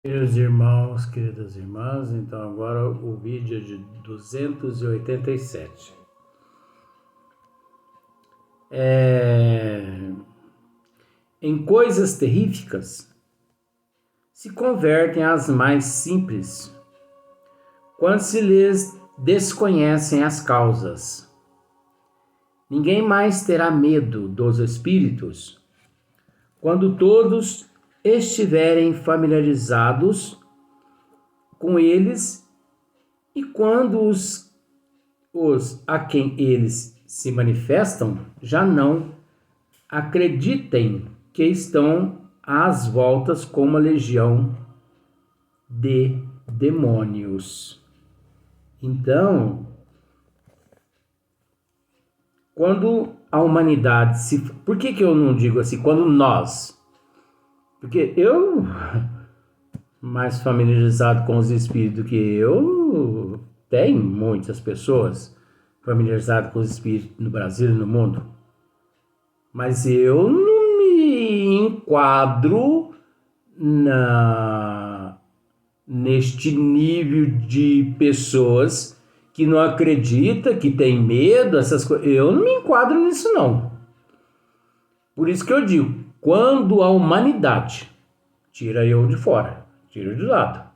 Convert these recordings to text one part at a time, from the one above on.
Queridos irmãos, queridas irmãs, então agora o vídeo é de 287. Em coisas terríficas se convertem as mais simples, quando se lhes desconhecem as causas. Ninguém mais terá medo dos espíritos, quando todos estiverem familiarizados com eles e quando os a quem eles se manifestam já não acreditem que estão às voltas com uma legião de demônios. Então, quando a humanidade se... Por que eu não digo assim? Quando nós... Porque eu, mais familiarizado com os espíritos que eu, tem muitas pessoas familiarizadas com os espíritos no Brasil e no mundo. Mas eu não me enquadro neste nível de pessoas que não acreditam, que tem medo, essas coisas. Eu não me enquadro nisso, não. Por isso que eu digo, quando a humanidade, tira eu de fora, tira de lado,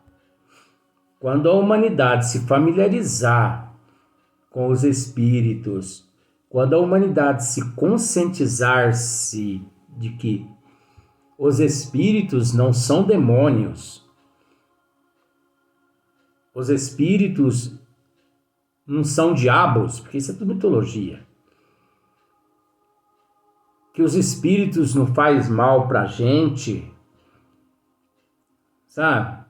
quando a humanidade se familiarizar com os espíritos, quando a humanidade se conscientizar-se de que os espíritos não são demônios, os espíritos não são diabos, porque isso é tudo mitologia, que os espíritos não faz mal pra gente, sabe?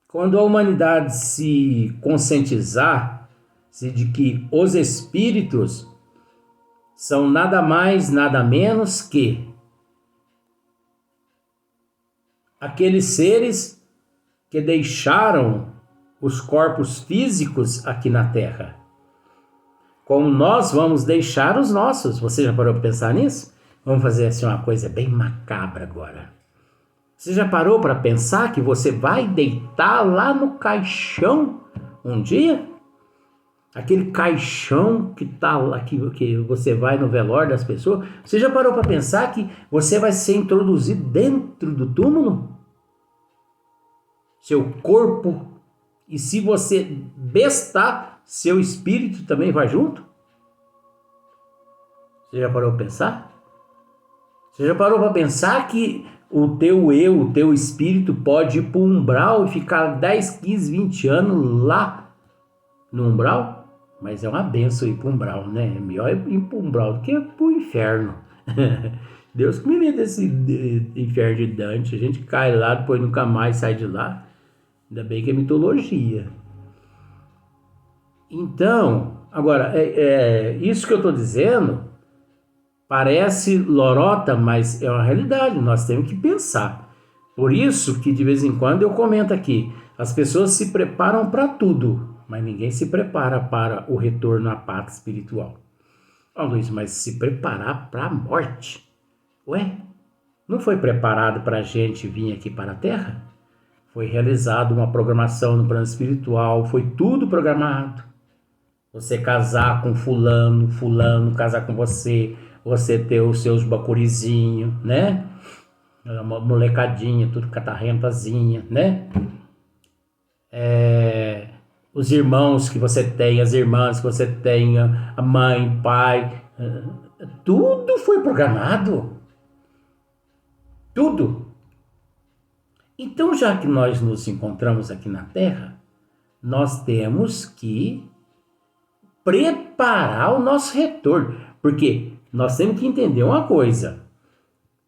Quando a humanidade se conscientizar-se de que os espíritos são nada mais, nada menos que aqueles seres que deixaram os corpos físicos aqui na Terra, como nós vamos deixar os nossos. Você já parou para pensar nisso? Vamos fazer assim uma coisa bem macabra agora. Você já parou para pensar que você vai deitar lá no caixão um dia? Aquele caixão que tá lá, que você vai no velório das pessoas. Você já parou para pensar que você vai ser introduzido dentro do túmulo? Seu corpo, e se você bestar, seu espírito também vai junto? Você já parou para pensar? Você já parou para pensar que o teu eu, o teu espírito pode ir para o umbral e ficar 10, 15, 20 anos lá no umbral? Mas é uma benção ir para o umbral, né? É melhor ir para o umbral do que para o inferno. Deus que me livre desse inferno de Dante. A gente cai lá, depois nunca mais sai de lá. Ainda bem que é mitologia. Então, agora, isso que eu estou dizendo parece lorota, mas é uma realidade, nós temos que pensar. Por isso que de vez em quando eu comento aqui, as pessoas se preparam para tudo, mas ninguém se prepara para o retorno à pátria espiritual. Luiz, mas se preparar para a morte? Ué, não foi preparado para a gente vir aqui para a Terra? Foi realizada uma programação no plano espiritual, foi tudo programado. Você casar com fulano, fulano casar com você, você ter os seus bacurizinhos, né? Uma molecadinha, tudo catarrentazinha, né? Os irmãos que você tem, as irmãs que você tem, a mãe, pai, tudo foi programado. Tudo. Então, já que nós nos encontramos aqui na Terra, nós temos que preparar o nosso retorno. Porque nós temos que entender uma coisa: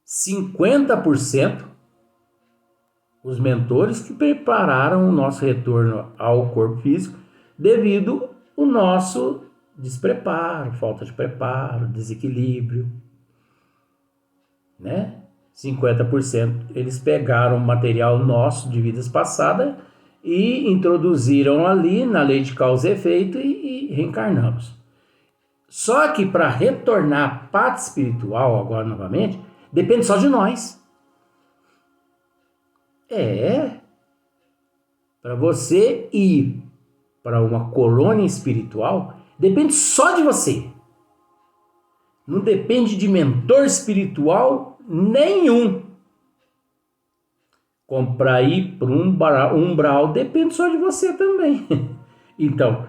50% os mentores que prepararam o nosso retorno ao corpo físico devido ao nosso despreparo, falta de preparo, desequilíbrio, né? 50% eles pegaram material nosso de vidas passadas e introduziram ali na lei de causa e efeito e reencarnamos. Só que para retornar à pátria espiritual agora novamente, depende só de nós. É, para você ir para uma colônia espiritual, depende só de você. Não depende de mentor espiritual nenhum. Comprar ir para um umbral depende só de você também. Então,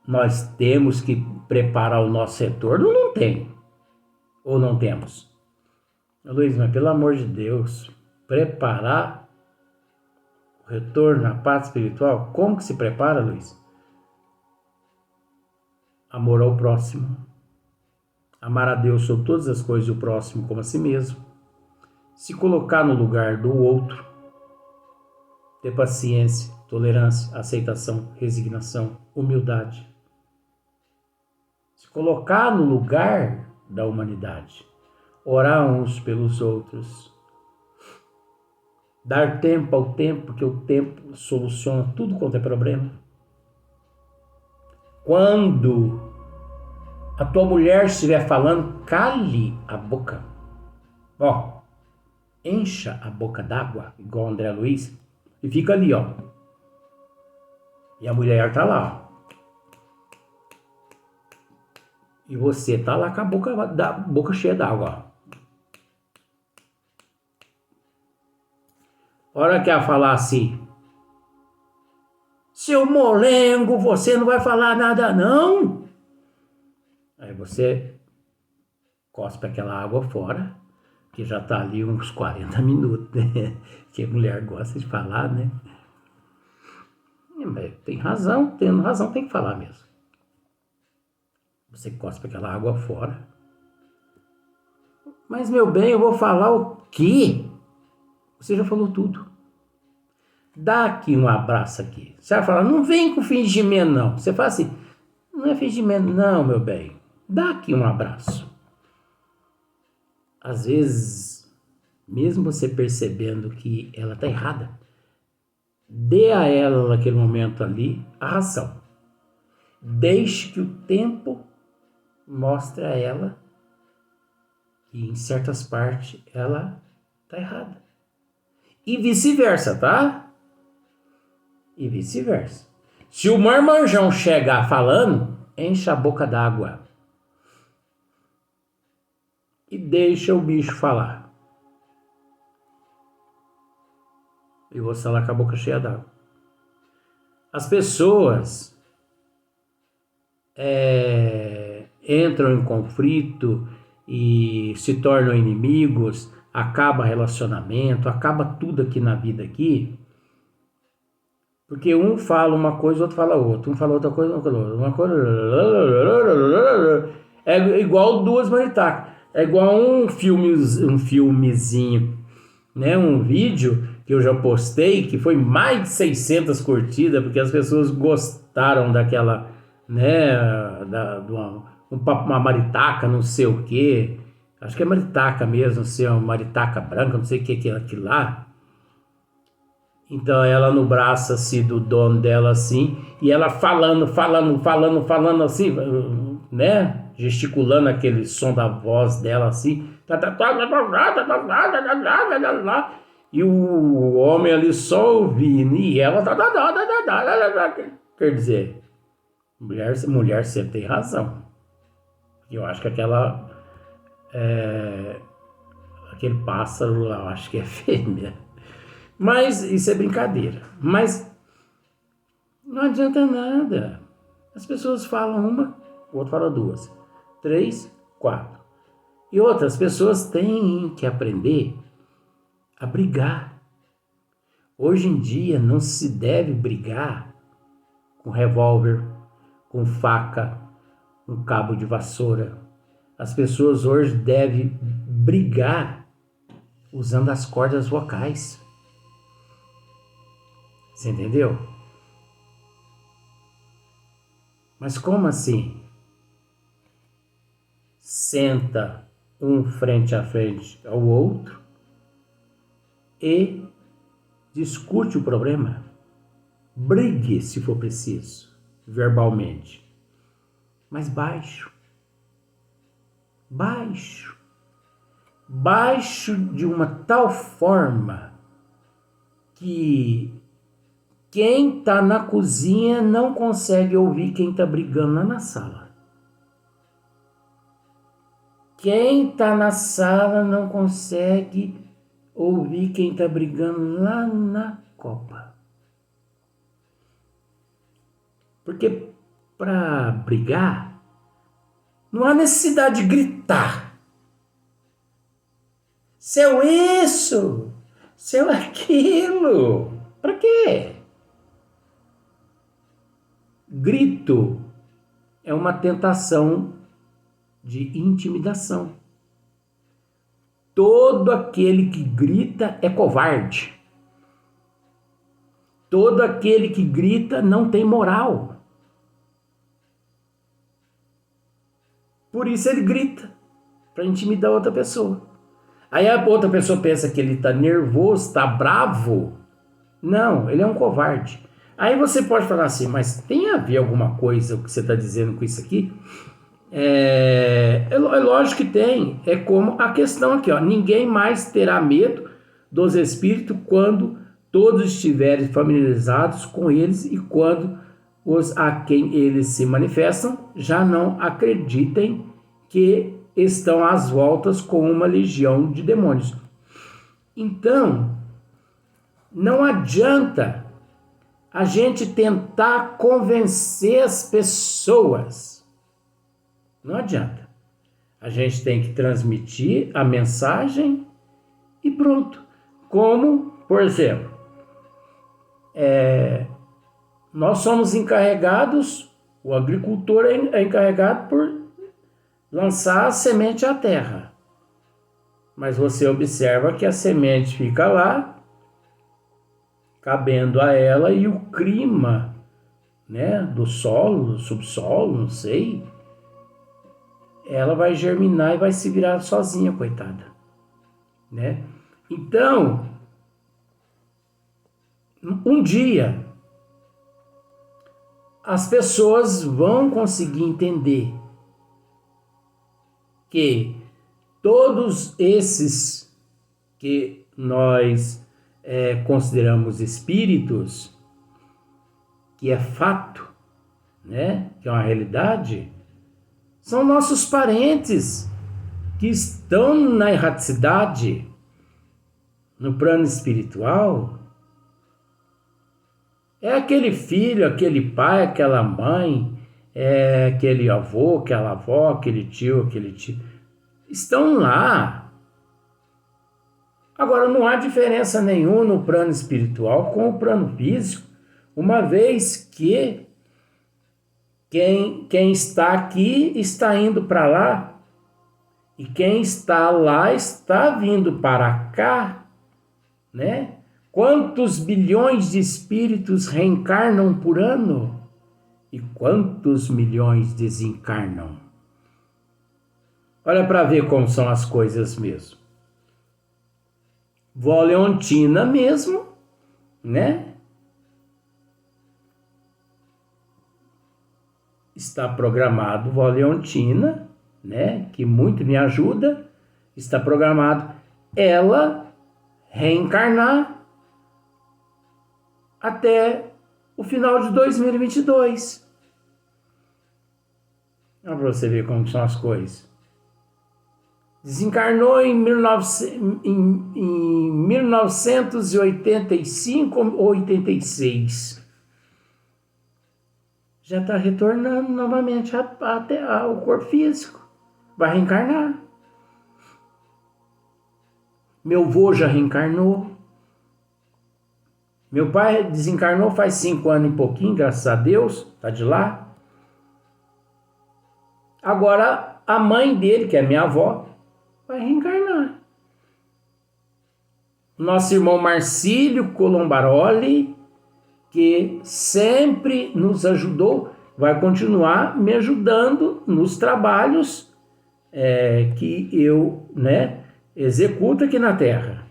nós temos que preparar o nosso retorno? Não tem. Ou não temos? Luiz, mas pelo amor de Deus, preparar o retorno à paz espiritual? Como que se prepara, Luiz? Amor ao próximo. Amar a Deus sobre todas as coisas e o próximo como a si mesmo. Se colocar no lugar do outro. Ter paciência, tolerância, aceitação, resignação, humildade. Se colocar no lugar da humanidade. Orar uns pelos outros. Dar tempo ao tempo, que o tempo soluciona tudo quanto é problema. Quando a tua mulher estiver falando, cale a boca. Ó, encha a boca d'água, igual o André Luiz, e fica ali, ó. E a mulher tá lá, ó. E você tá lá com a boca cheia d'água, ó. A hora que ela falar assim, seu molengo, você não vai falar nada não. Aí você cospe aquela água fora, que já tá ali uns 40 minutos, né? Que a mulher gosta de falar, né? Mas tem razão, tendo razão tem que falar mesmo. Você cospe aquela água fora. Mas, meu bem, eu vou falar o quê? Você já falou tudo. Dá aqui um abraço aqui. Você vai falar, não vem com fingimento, não. Você fala assim, não é fingimento, não, meu bem. Dá aqui um abraço. Às vezes, mesmo você percebendo que ela está errada, dê a ela, naquele momento ali, a razão. Deixe que o tempo mostre a ela que em certas partes ela está errada. E vice-versa, tá? E vice-versa. Se o marmanjão chegar falando, enche a boca d'água. E deixa o bicho falar. E você lá com a boca cheia d'água. As pessoas entram em conflito e se tornam inimigos, acaba relacionamento, acaba tudo aqui na vida aqui, porque um fala uma coisa, o outro fala outra, um fala outra coisa, uma coisa, é igual duas maritacas, é igual um filmezinho, né, um vídeo que eu já postei, que foi mais de 600 curtidas, porque as pessoas gostaram daquela, né, uma maritaca, não sei o que, acho que é maritaca mesmo, não sei, uma maritaca branca, não sei o que é aquilo lá. Então ela no braço assim do dono dela assim, e ela falando assim, né, gesticulando aquele som da voz dela assim, e o homem ali só ouvindo, e ela quer dizer, mulher sempre tem razão. Eu acho que aquele pássaro lá, eu acho que é fêmea. Mas isso é brincadeira. Mas não adianta nada. As pessoas falam uma, o outro fala duas, 3, 4. E outras pessoas têm que aprender a brigar. Hoje em dia não se deve brigar com revólver, com faca, com cabo de vassoura. As pessoas hoje devem brigar usando as cordas vocais. Você entendeu? Mas como assim? Senta um frente a frente ao outro e discute o problema. Brigue se for preciso, verbalmente. Mas baixo. Baixo de uma tal forma que quem está na cozinha não consegue ouvir quem está brigando lá na sala. Quem está na sala não consegue ouvir quem está brigando lá na copa. Porque para brigar, não há necessidade de gritar. Seu isso, seu aquilo. Para quê? Grito é uma tentação de intimidação. Todo aquele que grita é covarde. Todo aquele que grita não tem moral. Por isso ele grita, para intimidar outra pessoa. Aí a outra pessoa pensa que ele está nervoso, está bravo. Não, ele é um covarde. Aí você pode falar assim, mas tem a ver alguma coisa o que você está dizendo com isso aqui? É lógico que tem. É como a questão aqui, ó. Ninguém mais terá medo dos espíritos quando todos estiverem familiarizados com eles e quando os a quem eles se manifestam já não acreditem que estão às voltas com uma legião de demônios. Então, não adianta a gente tentar convencer as pessoas. Não adianta. A gente tem que transmitir a mensagem e pronto. Como, por exemplo, nós somos encarregados, o agricultor é encarregado por lançar a semente à terra. Mas você observa que a semente fica lá, cabendo a ela, e o clima, né, do solo, do subsolo, não sei, ela vai germinar e vai se virar sozinha, coitada, né? Então, um dia, as pessoas vão conseguir entender que todos esses que nós consideramos espíritos, que é fato, né, que é uma realidade, são nossos parentes que estão na erraticidade, no plano espiritual. É aquele filho, aquele pai, aquela mãe, aquele avô, aquela avó, aquele tio. Estão lá. Agora, não há diferença nenhuma no plano espiritual com o plano físico, uma vez que quem está aqui está indo para lá, e quem está lá está vindo para cá, né? Quantos bilhões de espíritos reencarnam por ano? E quantos milhões desencarnam? Olha para ver como são as coisas mesmo. Vó Leontina mesmo, né? Está programado, Vó Leontina, né? Que muito me ajuda. Está programado ela reencarnar até o final de 2022. Olha para você ver como são as coisas. Desencarnou em 1985 ou 86. Já está retornando novamente até ao corpo físico. Vai reencarnar. Meu avô já reencarnou. Meu pai desencarnou faz 5 anos e pouquinho, graças a Deus, está de lá. Agora, a mãe dele, que é minha avó, vai reencarnar. Nosso irmão Marcílio Colombaroli, que sempre nos ajudou, vai continuar me ajudando nos trabalhos que eu, né, executo aqui na Terra,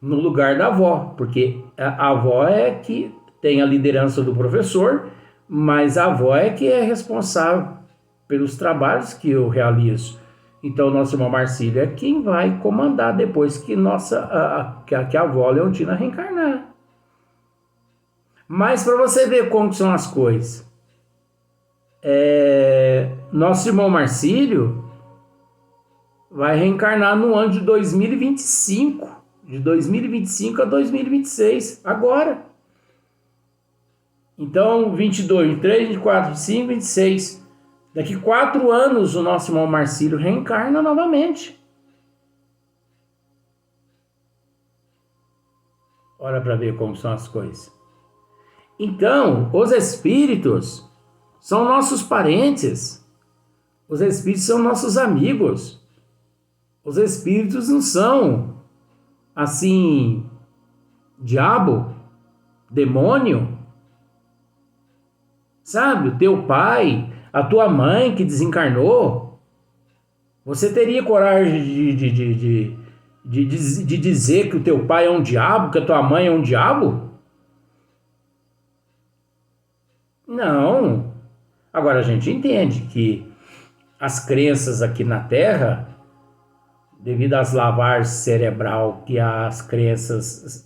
no lugar da avó, porque a avó é que tem a liderança do professor, mas a avó é que é responsável pelos trabalhos que eu realizo. Então, nosso irmão Marcílio é quem vai comandar depois que que a avó Leontina reencarnar. Mas para você ver como são as coisas, nosso irmão Marcílio vai reencarnar no ano de 2025, de 2025 a 2026, agora. Então, 22, 23, 24, 25, 26. Daqui 4 anos o nosso irmão Marcílio reencarna novamente. Olha para ver como são as coisas. Então, os espíritos são nossos parentes. Os espíritos são nossos amigos. Os espíritos não são, assim, diabo, demônio. Sabe, o teu pai, a tua mãe que desencarnou, você teria coragem de dizer que o teu pai é um diabo, que a tua mãe é um diabo? Não. Agora a gente entende que as crenças aqui na Terra, devido às lavagens cerebral que as crenças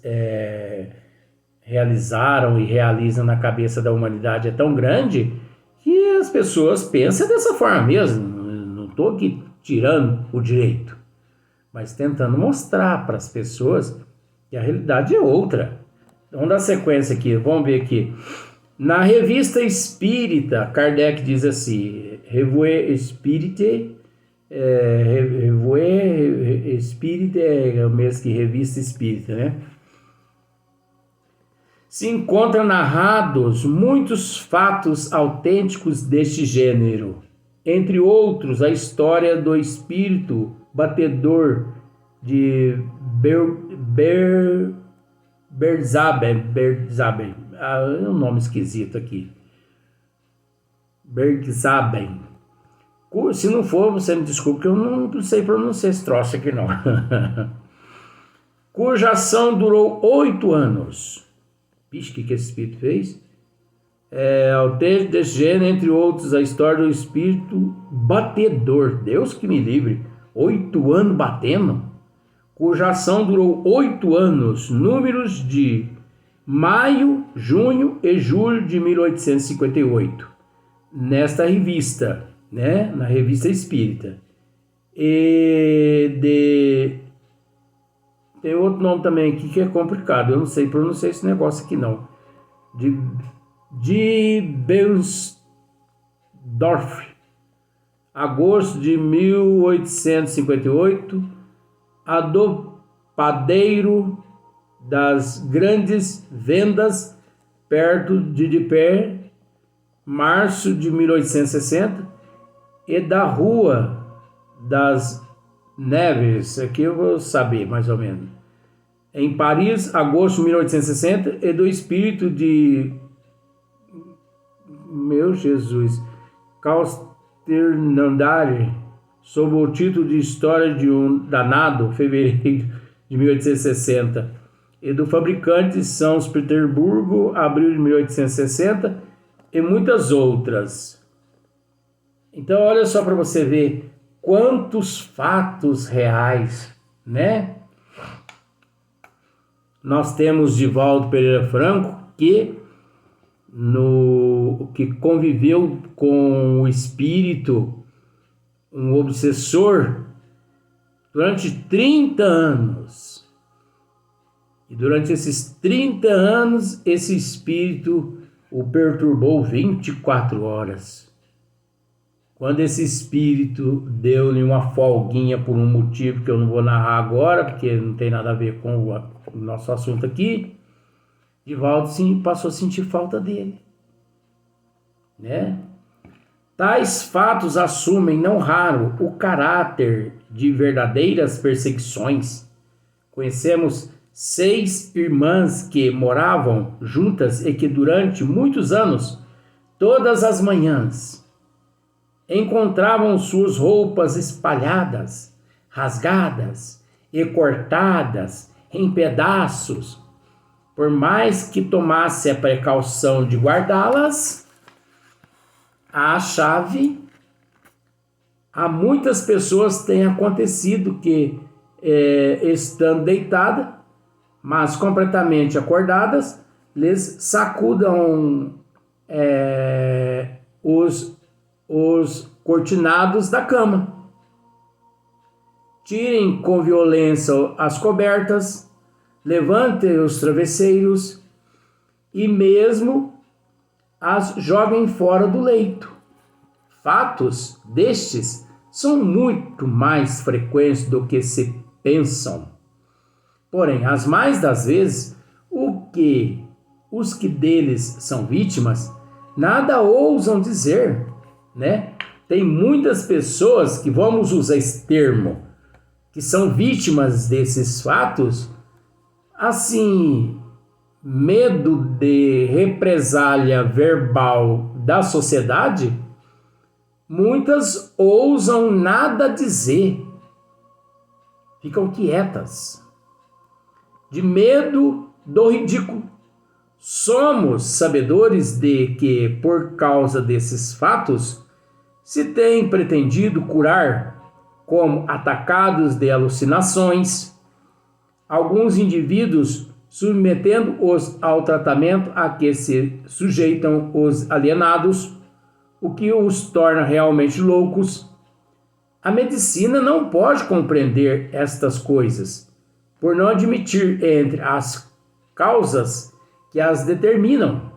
realizaram e realizam na cabeça da humanidade é tão grande que as pessoas pensam dessa forma mesmo. Não estou aqui tirando o direito, mas tentando mostrar para as pessoas que a realidade é outra. Vamos dar sequência aqui, vamos ver aqui. Na Revista Espírita, Kardec diz assim, Revue Espírite, Revue Espírita é o mesmo que Revista Espírita, né? Se encontram narrados muitos fatos autênticos deste gênero, entre outros a história do espírito batedor de Bergzaben, é um nome esquisito aqui, Bergzaben. Se não for, você me desculpe que eu não sei pronunciar esse troço aqui não. Cuja ação durou 8 anos. Pixe, o que esse espírito fez? Autêntico desse gênero, entre outros, a história do espírito batedor. Deus que me livre. 8 anos batendo. Cuja ação durou 8 anos. Números de maio, junho e julho de 1858. Nesta revista, né? Na Revista Espírita. Tem outro nome também aqui que é complicado. Eu não sei pronunciar esse negócio aqui não. De Bensdorf. Agosto de 1858. A do padeiro das grandes vendas perto de Dipé. Março de 1860. E da Rua das Neves, aqui eu vou saber mais ou menos. Em Paris, agosto de 1860, e do espírito de meu Jesus, Causternandare, sob o título de História de um Danado, fevereiro de 1860, e do fabricante de São Petersburgo, abril de 1860, e muitas outras. Então, olha só para você ver quantos fatos reais, né? Nós temos Divaldo Pereira Franco, que conviveu com o espírito, um obsessor, durante 30 anos. E durante esses 30 anos, esse espírito o perturbou 24 horas. Quando esse espírito deu-lhe uma folguinha por um motivo que eu não vou narrar agora, porque não tem nada a ver com o nosso assunto aqui, Divaldo passou a sentir falta dele, né? Tais fatos assumem, não raro, o caráter de verdadeiras perseguições. Conhecemos 6 irmãs que moravam juntas e que durante muitos anos, todas as manhãs, encontravam suas roupas espalhadas, rasgadas e cortadas em pedaços. Por mais que tomasse a precaução de guardá-las, a a muitas pessoas tem acontecido que, estando deitada, mas completamente acordadas, lhes sacudam os cortinados da cama. Tirem com violência as cobertas, levantem os travesseiros e mesmo as joguem fora do leito. Fatos destes são muito mais frequentes do que se pensam. Porém, as mais das vezes, os que deles são vítimas, nada ousam dizer, né? Tem muitas pessoas que, vamos usar esse termo, que são vítimas desses fatos, assim, medo de represália verbal da sociedade, muitas ousam nada dizer, ficam quietas, de medo do ridículo. Somos sabedores de que, por causa desses fatos, se tem pretendido curar, como atacados de alucinações, alguns indivíduos submetendo-os ao tratamento a que se sujeitam os alienados, o que os torna realmente loucos. A medicina não pode compreender estas coisas, por não admitir entre as causas que as determinam,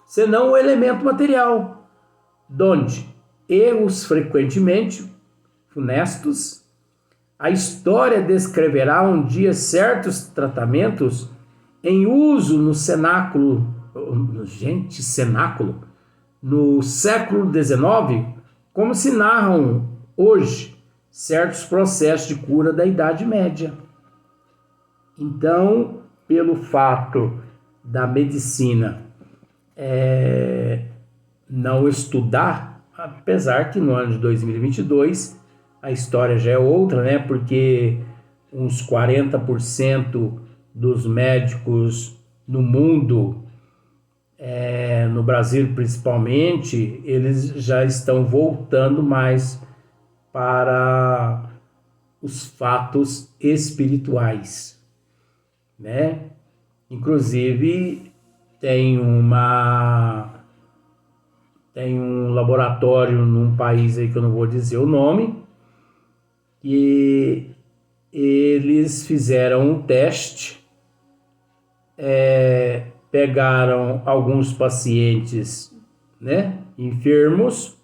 senão o elemento material, donde erros frequentemente funestos. A história descreverá um dia certos tratamentos em uso no cenáculo, no século XIX, como se narram hoje certos processos de cura da Idade Média. Então, pelo fato da medicina não estudar, apesar que no ano de 2022 a história já é outra, né? Porque uns 40% dos médicos no mundo, no Brasil principalmente, eles já estão voltando mais para os fatos espirituais, né? Inclusive tem um laboratório num país aí que eu não vou dizer o nome, e eles fizeram um teste, pegaram alguns pacientes, né, enfermos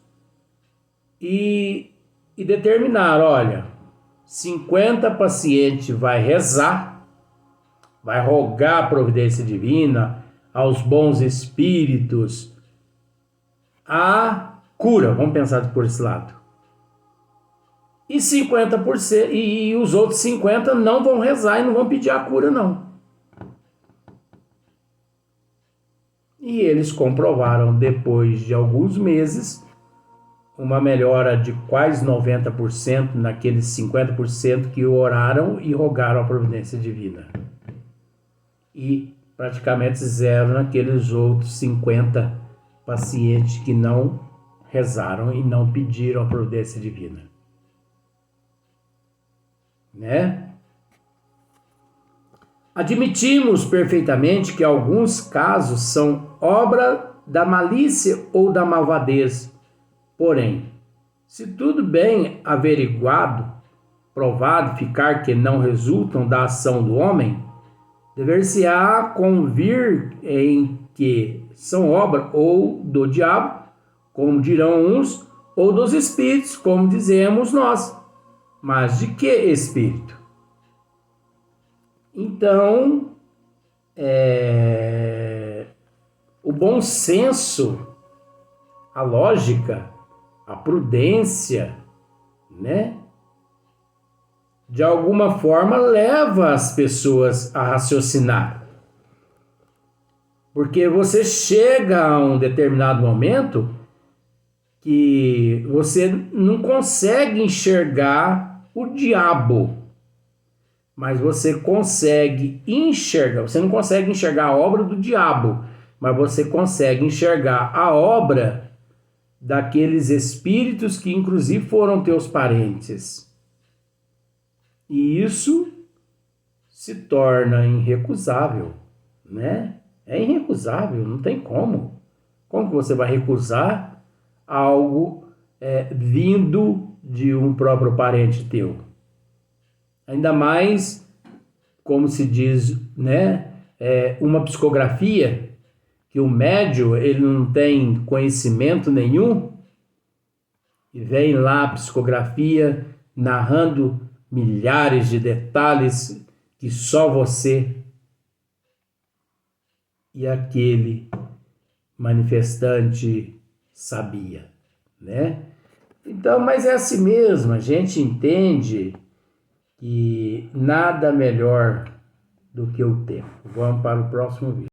e determinaram, olha, 50 pacientes vai rezar, vai rogar a providência divina, aos bons espíritos, a cura, vamos pensar por esse lado. E 50%, e os outros 50% não vão rezar e não vão pedir a cura, não. E eles comprovaram, depois de alguns meses, uma melhora de quase 90% naqueles 50% que oraram e rogaram a providência divina. E praticamente zero naqueles outros 50 pacientes que não rezaram e não pediram a providência divina. Né? Admitimos perfeitamente que alguns casos são obra da malícia ou da malvadez. Porém, se tudo bem averiguado, provado ficar que não resultam da ação do homem, dever-se-á convir em que são obra ou do diabo, como dirão uns, ou dos espíritos, como dizemos nós. Mas de que espírito? Então, o bom senso, a lógica, a prudência, né? De alguma forma leva as pessoas a raciocinar. Porque você chega a um determinado momento que você não consegue enxergar o diabo, mas você consegue enxergar, você não consegue enxergar a obra do diabo, mas você consegue enxergar a obra daqueles espíritos que inclusive foram teus parentes. E isso se torna irrecusável, né? É irrecusável, não tem como. Como que você vai recusar algo vindo de um próprio parente teu? Ainda mais, como se diz, né? Uma psicografia que o médium ele não tem conhecimento nenhum e vem lá a psicografia narrando milhares de detalhes que só você e aquele manifestante sabia, né? Então, mas é assim mesmo, a gente entende que nada melhor do que o tempo. Vamos para o próximo vídeo.